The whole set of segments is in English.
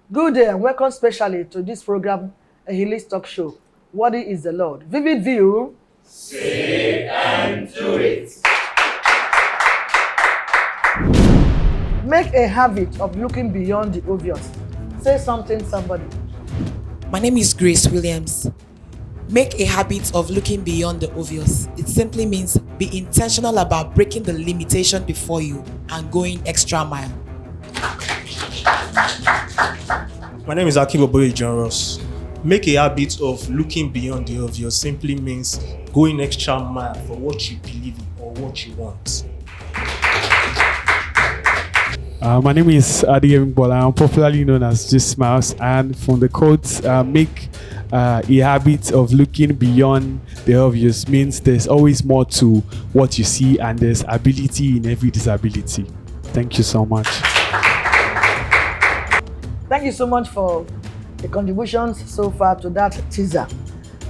Good day and welcome specially to this program, a Healing Talk Show. Worthy is the Lord. Vivid View. Say and do it. Make a habit of looking beyond the obvious. Say something, somebody. My name is Grace Williams. Make a habit of looking beyond the obvious. It simply means be intentional about breaking the limitation before you and going extra mile. My name is Akiboboye John Ross. Make a habit of looking beyond the obvious simply means going extra mile for what you believe in or what you want. My name is Adiyemi Bola. I'm popularly known as Just Smiles, and from the quote, make a habit of looking beyond the obvious means there's always more to what you see and there's ability in every disability. Thank you so much. Thank you so much for the contributions so far to that teaser.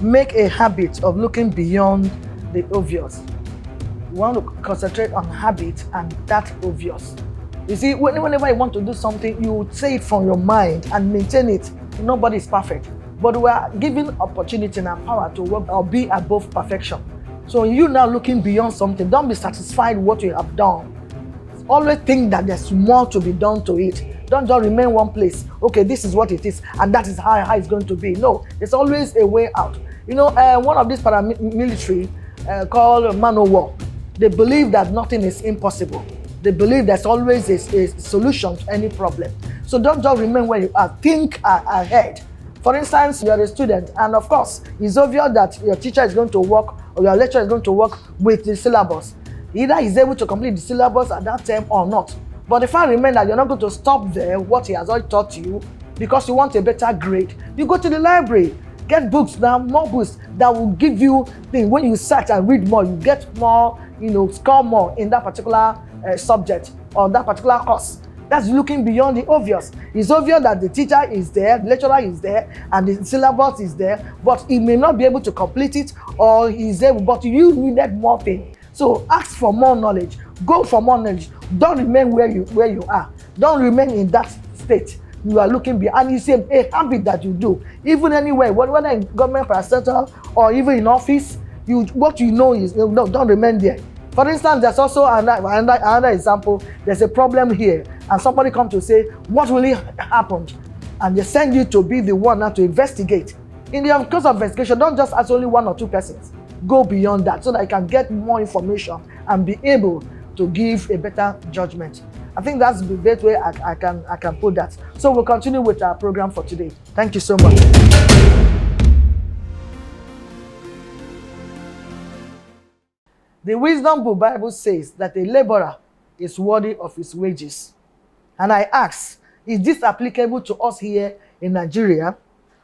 Make a habit of looking beyond the obvious. We want to concentrate on habit and that obvious. You see, whenever you want to do something, you say it from your mind and maintain it. Nobody is perfect, but we are given opportunity and power to work or be above perfection. So you now looking beyond something, don't be satisfied with what you have done. Always think that there's more to be done to it. Don't just remain one place. Okay, this is what it is, and that is how it's going to be. No, there's always a way out. You know, one of these paramilitary called Man O' War, they believe that nothing is impossible. They believe there's always a solution to any problem. So don't just remain where you are. Think ahead. For instance, you're a student, and of course, it's obvious that your teacher is going to work or your lecturer is going to work with the syllabus. Either he's able to complete the syllabus at that time or not. But if I remember that you're not going to stop there, what he has already taught you, because you want a better grade, you go to the library, get books now, more books that will give you things. When you search and read more, you get more, score more in that particular subject or that particular course. That's looking beyond the obvious. It's obvious that the teacher is there, the lecturer is there, and the syllabus is there, but he may not be able to complete it, or he's able, but you needed more things. So ask for more knowledge. Go for more knowledge. Don't remain where you are. Don't remain in that state. You are looking beyond, and it's a habit that you do. Even anywhere, whether in government parastatal or even in office, what you know is no, don't remain there. For instance, there's also another example. There's a problem here, and somebody comes to say, what really happened? And they send you to be the one now to investigate. In the course of investigation, don't just ask only one or two persons. Go beyond that so that you can get more information and be able to give a better judgment. I think that's the best way I can put that. So we'll continue with our program for today. Thank you so much. The Wisdom Book Bible says that a laborer is worthy of his wages. And I ask, is this applicable to us here in Nigeria?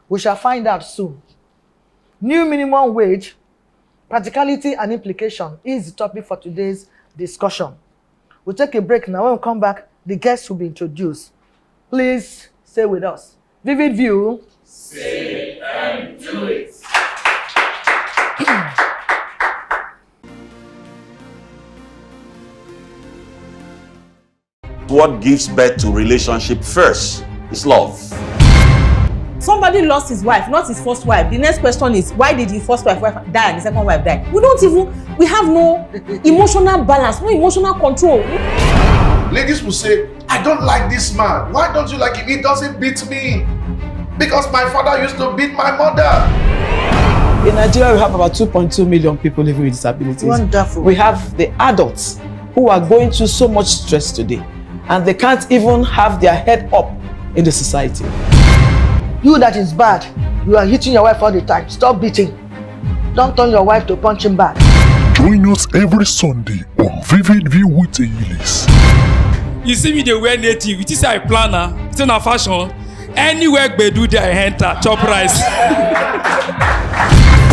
We shall find out soon. New minimum wage, practicality and implication is the topic for today's discussion. We'll take a break now. When we come back, the guests will be introduced. Please stay with us. Vivid View. Say and do it. What gives birth to relationship first is love. Somebody lost his wife, not his first wife. The next question is, why did his first wife die and the second wife die? We have no emotional balance, no emotional control. Ladies will say, I don't like this man. Why don't you like him? He doesn't beat me. Because my father used to beat my mother. In Nigeria, we have about 2.2 million people living with disabilities. Wonderful. We have the adults who are going through so much stress today, and they can't even have their head up in the society. You that is bad, you are hitting your wife all the time. Stop beating. Don't turn your wife to punching bag. Join us every Sunday on Vivid View with Elise. You see me, they wear native. It is a planner. It's in a fashion. Anywhere they do their enter chop rice.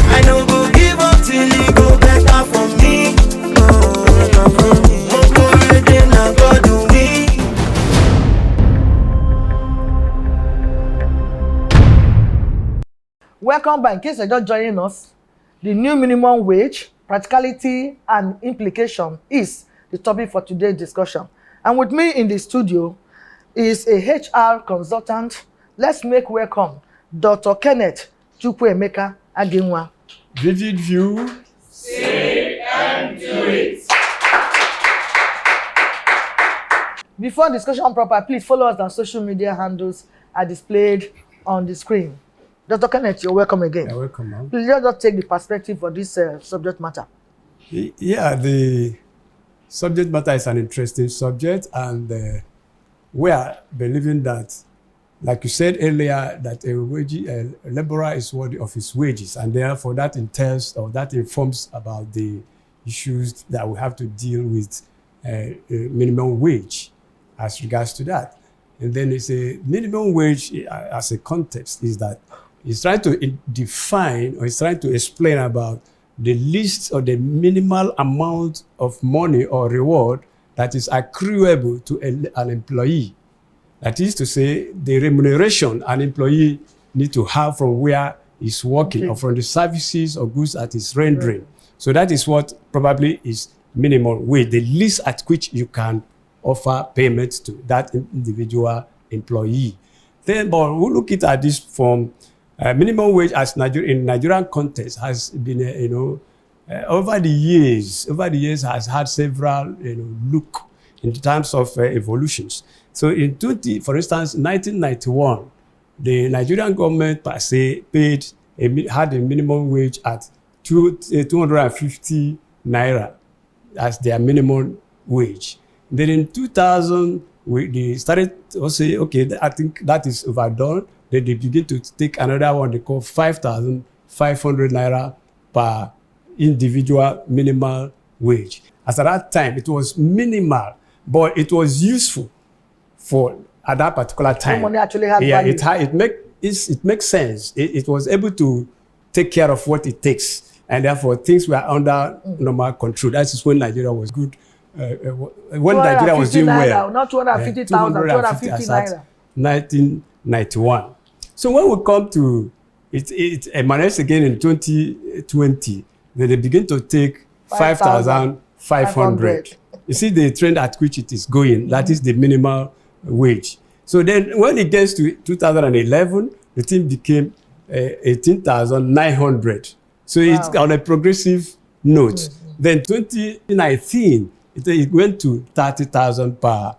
I know go give up till you go better for me. Welcome back. In case you're just joining us, the new minimum wage, practicality and implication is the topic for today's discussion. And with me in the studio is a HR consultant Let's make welcome Dr. Kenneth Chukwuemeka Aginwa. Vivid view. Say and do it. Before discussion proper, please follow us on social media handles are displayed on the screen. Dr. Kenneth, you're welcome again. You're welcome, ma'am. Please just take the perspective for this subject matter. Yeah, the subject matter is an interesting subject, and we are believing that, like you said earlier, that a laborer is worthy of his wages, and therefore that entails or that informs about the issues that we have to deal with minimum wage as regards to that. And then it's a minimum wage as a context is that it's trying to define or it's trying to explain about the least or the minimal amount of money or reward that is accruable to an employee. That is to say, the remuneration an employee needs to have from where he's working or from the services or goods that he's rendering. Right. So that is what probably is minimum wage, the least at which you can offer payments to that individual employee. Then, but we look at this from minimum wage as in Nigerian context has been, over the years has had several, look in terms of evolutions. So in for instance, 1991, the Nigerian government per se had a minimum wage at 250 naira as their minimum wage. Then in 2000, they started to say, okay, I think that is overdone. Then they begin to take another one they call 5,500 naira per individual minimal wage. As at that time, it was minimal, but it was useful for at that particular time. Money actually had value. It makes sense. It was able to take care of what it takes, and therefore things were under normal control. That is when Nigeria was good. When Nigeria was doing well. Not 250,000, 250 naira. 1991. So when we come to it emanates again in 2020, then they begin to take 5,500. You see the trend at which it is going. That is the minimal wage. So then when it gets to 2011, the thing became 18,900. So it's on a progressive note. Then 2019, it went to 30,000 per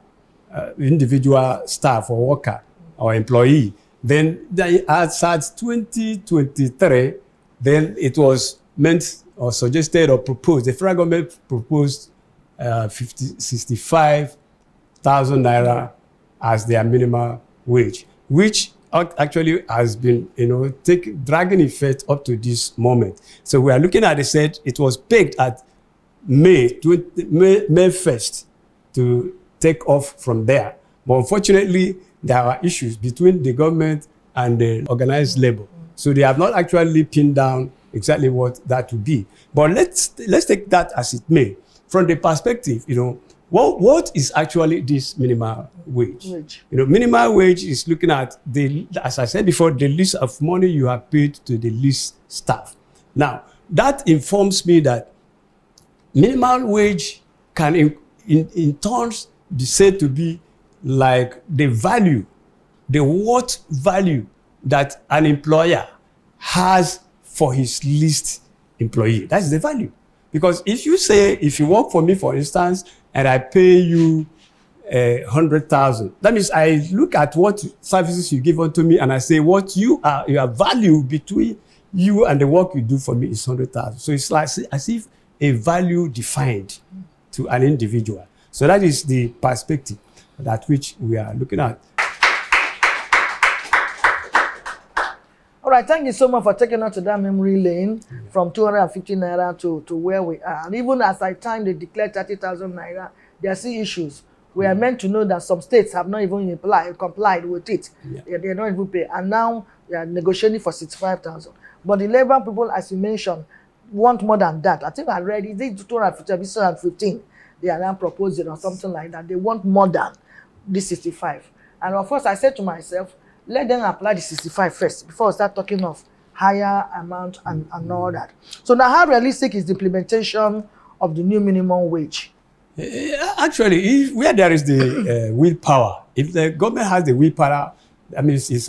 individual staff or worker or employee. Then as 2023, then it was meant or suggested or proposed. The federal government proposed 65,000 naira as their minimum wage, which actually has been, dragging effect up to this moment. So we are looking at it was pegged at May 1st to take off from there. But unfortunately, there are issues between the government and the organized labor. So they have not actually pinned down exactly what that would be. But let's take that as it may. From the perspective, what is actually this minimum wage? Minimum wage is looking at as I said before, the least of money you have paid to the least staff. Now, that informs me that minimum wage can in turns be said to be like the worth value that an employer has for his least employee. That's the value. Because if you work for me, for instance, and I pay you 100,000, that means I look at what services you give unto me and I say what your value between you and the work you do for me is 100,000. So it's like as if a value defined to an individual. So that is the perspective at which we are looking at. All right, thank you so much for taking us to that memory lane from 250 naira to where we are. And even as I time they declared 30,000 naira, there are still issues. We are meant to know that some states have not even complied with it. Yeah. They don't even pay. And now they are negotiating for 65,000. But the labor people, as you mentioned, want more than that. I think I read it, 215. They are now proposing or something like that. They want more than this 65. And of course, I said to myself, let them apply the 65 first before I start talking of higher amount and all that. So now, how realistic is the implementation of the new minimum wage? Actually, where there is the willpower, if the government has the willpower I mean, it's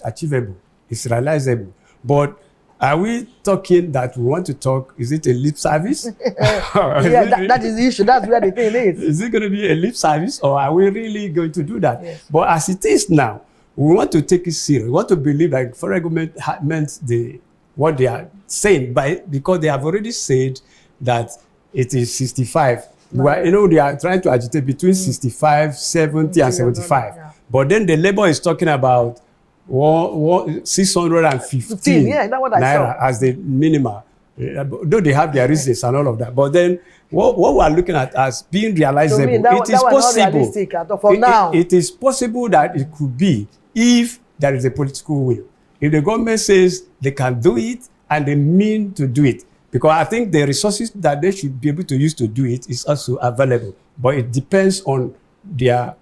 achievable, it's realizable. But are we talking that we want to talk? Is it a lip service? That is the issue. That's where the thing is. Is it going to be a lip service, or are we really going to do that? Yes. But as it is now, we want to take it serious. We want to believe that the federal government meant what they are saying, because they have already said that it is 65. They are trying to agitate between 65, 70, and 75. Yeah. But then the labor is talking about 615 naira as the minimum. Though they have their reasons and all of that. But then what we are looking at as being realizable, to me, it is possible. Now. It is possible that it could be if there is a political will. If the government says they can do it and they mean to do it. Because I think the resources that they should be able to use to do it is also available. But it depends on their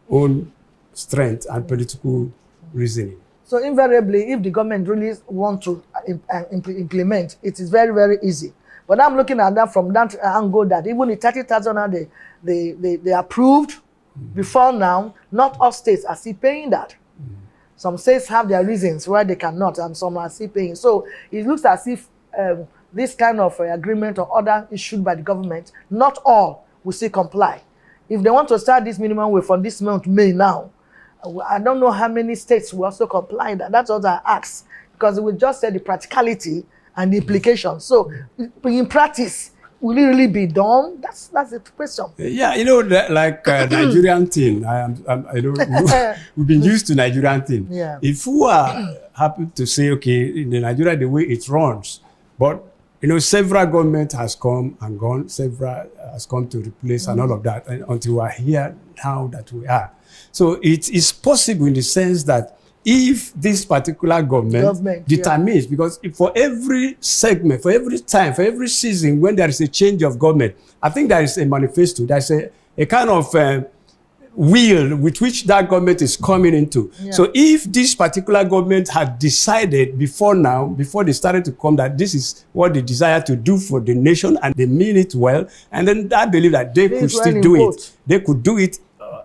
own strength and political reasoning. So invariably, if the government really want to implement, it is very, very easy. But I'm looking at that from that angle that even the 30,000 they approved before now, not all states are still paying that. Some states have their reasons why they cannot, and some are still paying. So it looks as if this kind of agreement or order issued by the government, not all will still comply. If they want to start this minimum wage from this month, May now, I don't know how many states will also comply. That's what I asked, because we just said the practicality and the implications. So in practice, will it really be done? That's the question. Yeah, like Nigerian thing. We've been used to Nigerian thing. Yeah. If we are happy to say, okay, in Nigeria, the way it runs, but several governments has come and gone, several has come to replace and all of that, and until we are here now that we are. So it is possible in the sense that if this particular government determines, because for every segment, for every time, for every season, when there is a change of government, I think there is a manifesto, there's a kind of wheel with which that government is coming into. Yeah. So if this particular government had decided before now, before they started to come, that this is what they desire to do for the nation and they mean it well, and then I believe that they could still do it. They could do it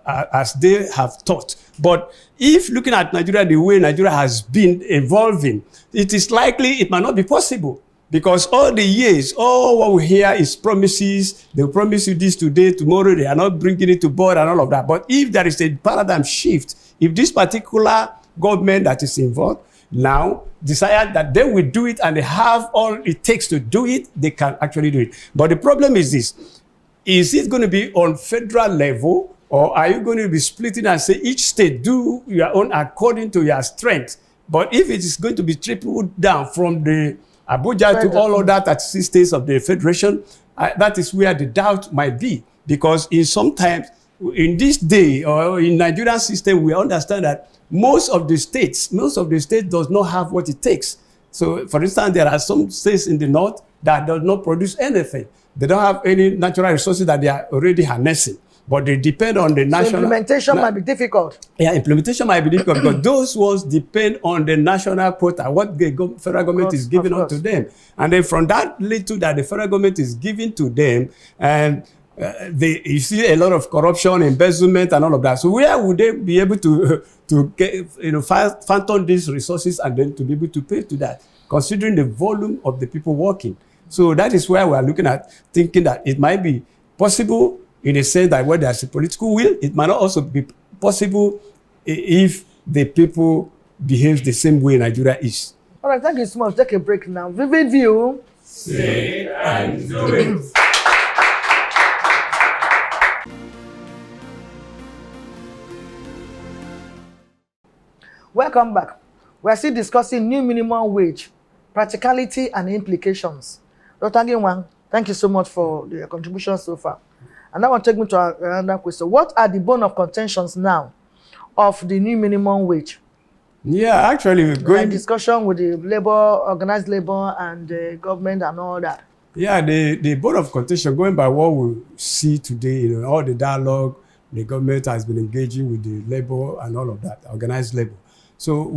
as they have thought. But if looking at Nigeria, the way Nigeria has been evolving, it is likely it might not be possible. Because all the years, all what we hear is promises. They'll promise you this today, tomorrow they are not bringing it to board and all of that. But if there is a paradigm shift, if this particular government that is involved now decide that they will do it and they have all it takes to do it, they can actually do it. But the problem is this: is it going to be on federal level, or are you going to be splitting and say each state do your own according to your strength? But if it is going to be tripled down from the Abuja to all other 36 states of the federation, that is where the doubt might be. Because sometimes in this day, or in Nigerian system, we understand that most of the states does not have what it takes. So, for instance, there are some states in the north that does not produce anything. They don't have any natural resources that they are already harnessing. But they depend on the national... So implementation might be difficult. Yeah, implementation might be difficult because those ones depend on the national quota, what the federal government is giving out to them. And then from that little that the federal government is giving to them, and you see a lot of corruption, embezzlement, and all of that. So where would they be able to get, phantom these resources and then to be able to pay to that, considering the volume of the people working? So that is where we are looking at, thinking that it might be possible in a sense that where there's a political will, it might not also be possible if the people behave the same way Nigeria is. All right, thank you so much. Take a break now. Vivid View. Say and do it. Welcome back. We are still discussing new minimum wage, practicality and implications. Dr. Ginwan, thank you so much for your contribution so far. And I want to take me to another question. What are the bone of contentions now of the new minimum wage? Yeah, actually, we're going... discussion with the labor, organized labor and the government and all that. Yeah, the bone of contention, going by what we see today, all the dialogue the government has been engaging with the labor and all of that, organized labor. So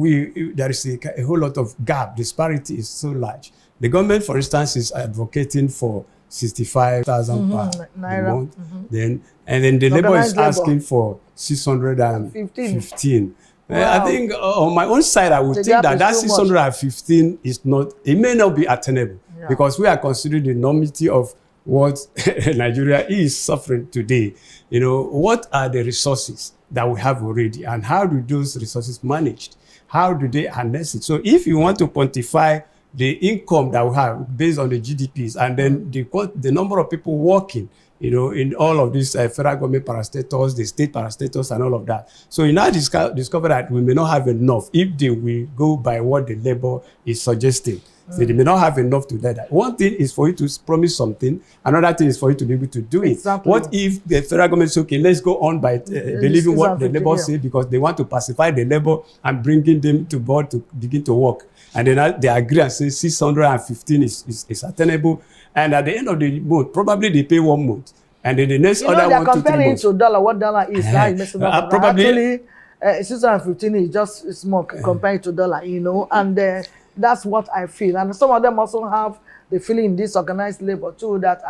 there is a whole lot of gap. Disparity is so large. The government, for instance, is advocating for 65,000 per month. And then the labor is asking for 615. I think on my own side, I would think that 615 is not, it may not be attainable because we are considering the enormity of what Nigeria is suffering today. You know, what are the resources that we have already and how do those resources managed? How do they harness it? So if you want to quantify the income that we have based on the GDPs and then the number of people working, you know, in all of these federal government parastatals, the state parastatals and all of that. So you now discover that we may not have enough if they will go by what the labor is suggesting. So they may not have enough to do that. One thing is for you to promise something. Another thing is for you to be able to do it. Exactly. What if the federal government says, okay, let's go on by believing what the labor say because they want to pacify the labor and bringing them to board to begin to work. And then they agree and say 615 is attainable. And at the end of the month, probably they pay 1 month. And then the next other 1 to 3 months. They're comparing to dollar. What dollar is? Probably 615 is just small compared to dollar, you know. And that's what I feel. And some of them also have the feeling in this organized labor too that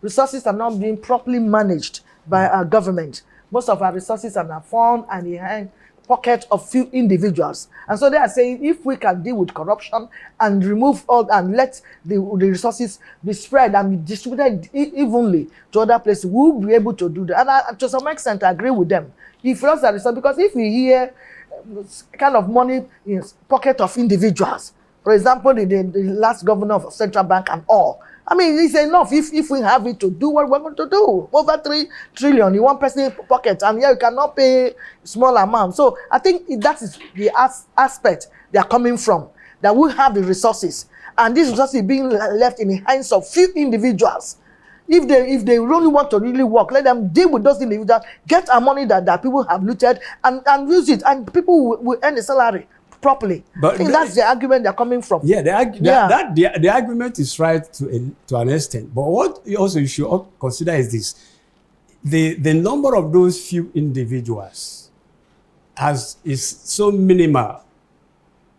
resources are not being properly managed by our government. Most of our resources are now found and in the pocket of few individuals. And so they are saying if we can deal with corruption and remove all and let the resources be spread and be distributed evenly to other places, we'll be able to do that. And to some extent, I agree with them. If us that resource, because if we hear kind of money in pocket of individuals, for example, the last governor of Central Bank and all, I mean, it's enough if we have it to do what we're going to do. Over 3 trillion in one person's pocket, and here you cannot pay small amount. So I think that is the aspect they are coming from, that we have the resources, and these resources being left in the hands of few individuals. If they really want to really work, let them deal with those individuals, get our money that people have looted, and use it, and people will earn a salary properly. But I think that's the argument they're coming from. Yeah, the argument is right to an extent. But what you should consider is this: the number of those few individuals is so minimal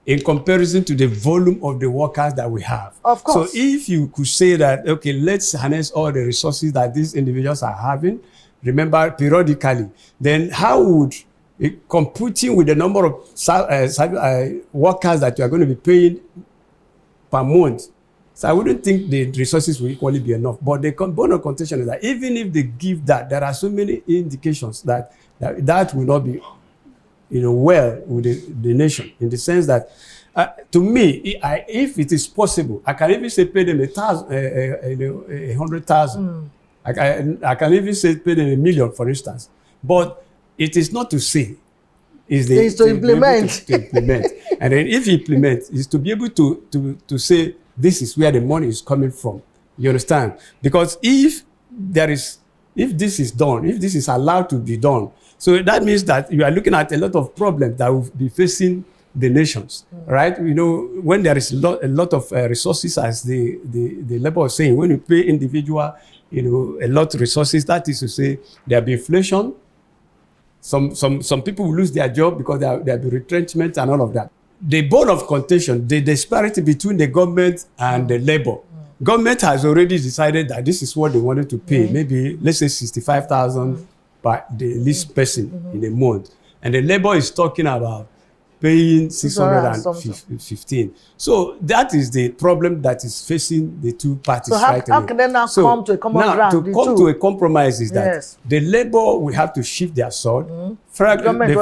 in comparison to the volume of the workers that we have. Of course. So if you could say that, okay, let's harness all the resources that these individuals are having, remember periodically, then how would computing with the number of workers that you are going to be paying per month. So I wouldn't think the resources will equally be enough. But the bone of contention is that even if they give that, there are so many indications that will not be, well with the nation, in the sense that, to me, if it is possible, I can even say pay them 100,000. I can even say pay them 1 million, for instance. But it is not to say, it's to implement. To implement. And then if you implement, is to be able to say, this is where the money is coming from. You understand? Because if this is done, if this is allowed to be done, so that means that you are looking at a lot of problems that will be facing the nations, right? When there is a lot of resources, as the labor is saying, when you pay individual, a lot of resources, that is to say, there will be inflation. Some people will lose their job because there will be retrenchment and all of that. The bone of contention, the disparity between the government and the labor. Government has already decided that this is what they wanted to pay. Maybe, let's say 65,000 by the least person in a month. And the labor is talking about paying 615. So that is the problem that is facing the two parties right now. How can they now come to a common ground? To come to a compromise is that the labor will have to shift their sword. The federal government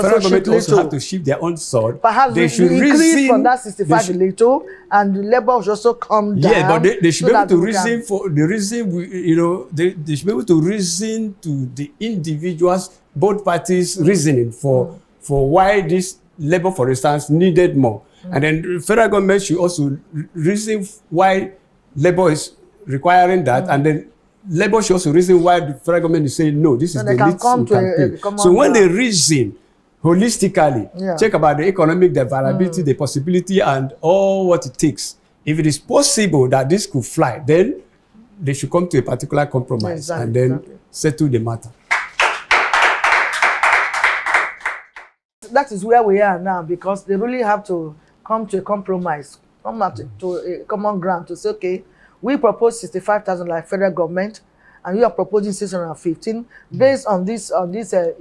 also have to shift their own sword. Perhaps they should increase from that 65 a little, and the labor should also come down. Yeah, but they should be able to reason for the reason. They should be able to reason to the individuals, both parties reasoning for why this labor, for instance, needed more. And then the federal government should also reason why labor is requiring that. And then labor should also reason why the federal government is saying, no, this is the least we can pay. So when they reason holistically, check about the economic, the viability, the possibility, and all what it takes. If it is possible that this could fly, then they should come to a particular compromise and then settle the matter. That is where we are now, because they really have to come to a compromise, come to a common ground to say, okay, we propose 65,000 like federal government, and you are proposing 615, based on these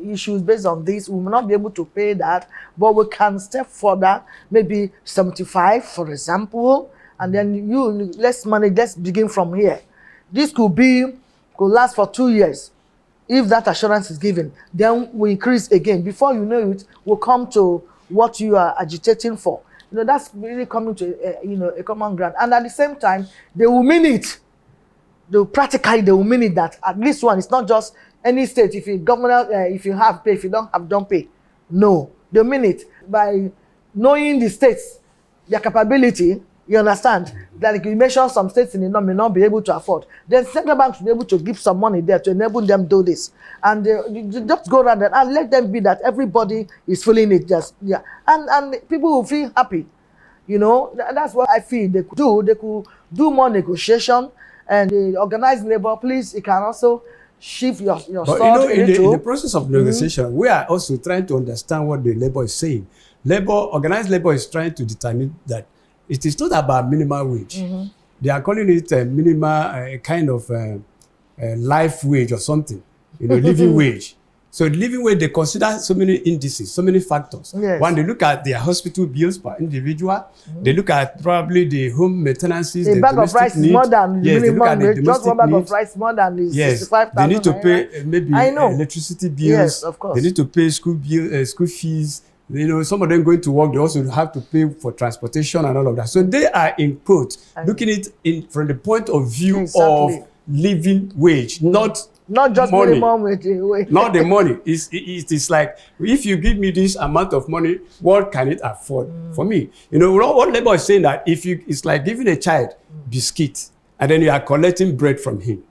issues, based on this, we will not be able to pay that, but we can step further, maybe 75, for example, and then let's begin from here. This could last for 2 years. If that assurance is given, then we increase again. Before you know it, we'll come to what you are agitating for. That's really coming to a common ground. And at the same time, they will mean it. They will mean it that at least one, it's not just any state. If you governor, if you have, pay. If you don't have, don't pay. No, they mean it by knowing the states, their capability. You understand that if you mention some states in the north may not be able to afford, then central banks will be able to give some money there to enable them do this, and you just go around and let them be that everybody is feeling it. And people will feel happy. That's what I feel they could do. They could do more negotiation, and the organized labor, please, it can also shift your but in the process of negotiation, we are also trying to understand what the labor is saying. Organized labor is trying to determine that it is not about minimum wage. They are calling it a minimal kind of life wage or something, living wage. So the living wage, they consider so many indices, so many factors. Yes. When they look at their hospital bills per individual, they look at probably the home maintenances, a bag of rice is more than the minimum wage. Just one bag of rice more than the 65,000. They need to pay maybe electricity bills. Yes, of course. They need to pay school fees. Some of them going to work, they also have to pay for transportation and all of that. So they are in quote looking at it from the point of view of living wage, not just money. Minimum wage. Not the money. It is like, if you give me this amount of money, what can it afford for me? What labor is saying that it's like giving a child biscuit and then you are collecting bread from him.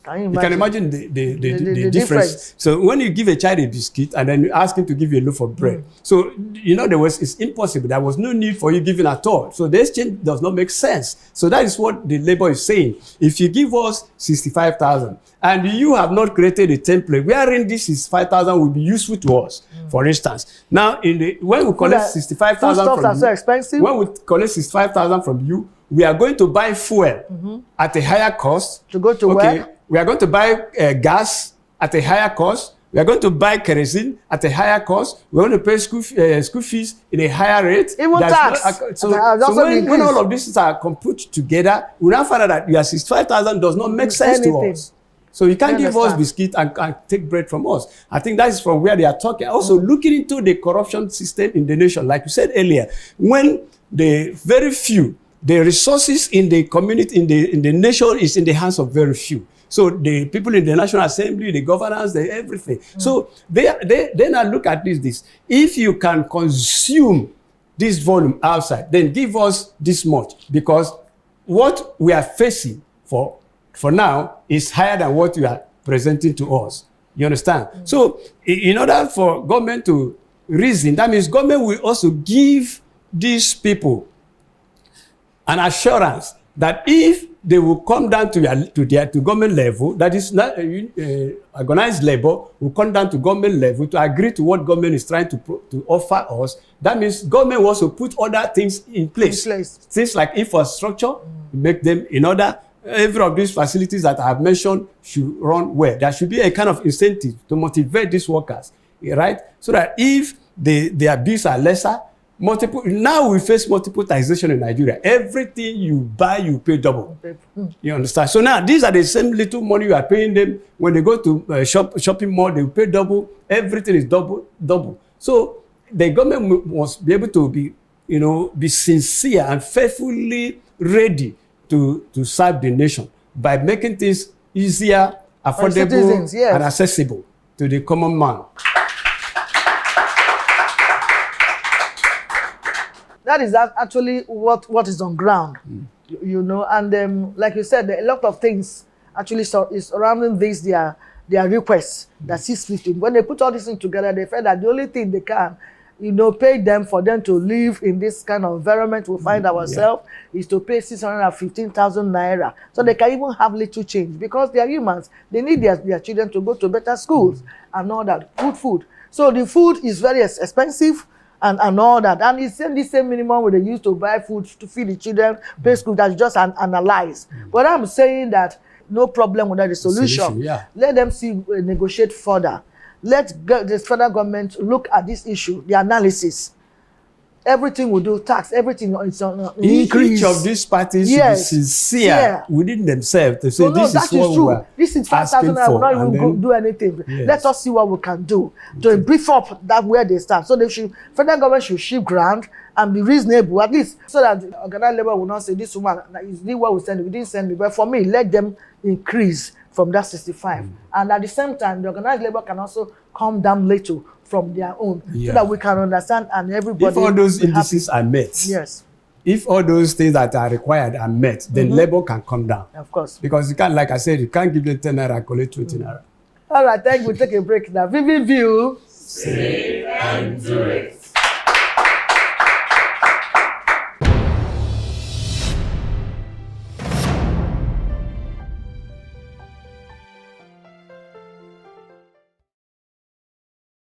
You can imagine the difference. So when you give a child a biscuit and then you ask him to give you a loaf of bread, so it's impossible. There was no need for you giving at all. So the exchange does not make sense. So that is what the labor is saying. If you give us 65,000 and you have not created a template wherein this 65,000 will be useful to us, for instance. Now, when we collect 65,000 from you, so expensive. When we collect 65,000 from you, we are going to buy fuel at a higher cost to go to work. We are going to buy gas at a higher cost. We are going to buy kerosene at a higher cost. We're going to pay school fees in a higher rate. Even tax. So when all of these are put together, we now find out that your 65,000 does not make sense to us. So you can't give us biscuit and take bread from us. I think that is from where they are talking. Also looking into the corruption system in the nation. Like you said earlier, when the very few, the resources in the community, in the nation is in the hands of very few. So the people in the National Assembly, the governors, everything. So they now look at this. If you can consume this volume outside, then give us this much. Because what we are facing for now is higher than what you are presenting to us. You understand? So in order for government to reason, that means government will also give these people an assurance that if they will come down to government level, that is not organized labor, will come down to government level to agree to what government is trying to offer us. That means government wants to put other things in place. Things like infrastructure, make them in order. Every of these facilities that I have mentioned should run well. There should be a kind of incentive to motivate these workers, right? So that if their bills are lesser, now we face multiple taxation in Nigeria. Everything you buy, you pay double. You understand? So now these are the same little money you are paying them. When they go to shopping mall, they will pay double. Everything is double. So the government must be able to be sincere and faithfully ready to serve the nation by making things easier, affordable, and accessible to the common man. That is actually what is on ground, and like you said, a lot of things actually is surrounding this, their requests that cease lifting. When they put all this thing together, they felt that the only thing they can, pay them for them to live in this kind of environment we find ourselves is to pay 615,000 naira. So they can even have little change because they are humans. They need their children to go to better schools and all that, good food. So the food is very expensive. And all that, and it's the same minimum where they used to buy food to feed the children, pay school. That's just analyzed. But I'm saying that no problem without the solution. Yeah. Let them see, negotiate further. Let the federal government look at this issue, the analysis. Everything we do, tax, everything is on increase. Each of these parties should be sincere within themselves to say this is what we are. This is 5,000 naira. We're not even do anything. Yes. Let us see what we can do to brief up that where they start. So federal government should shift ground and be reasonable, at least, so that the organized labor will not say this woman is this what we send. We didn't send me, but for me, let them increase from that 65, and at the same time, the organized labor can also come down little from their own, so that we can understand and everybody. If all those indices are met, yes. If all those things that are required are met, then labor can come down. Of course. Because you can't, like I said, you can't give them 10 naira and collect 20 naira. All right, thank you. We'll take a break now. Vivid View. Say and do it.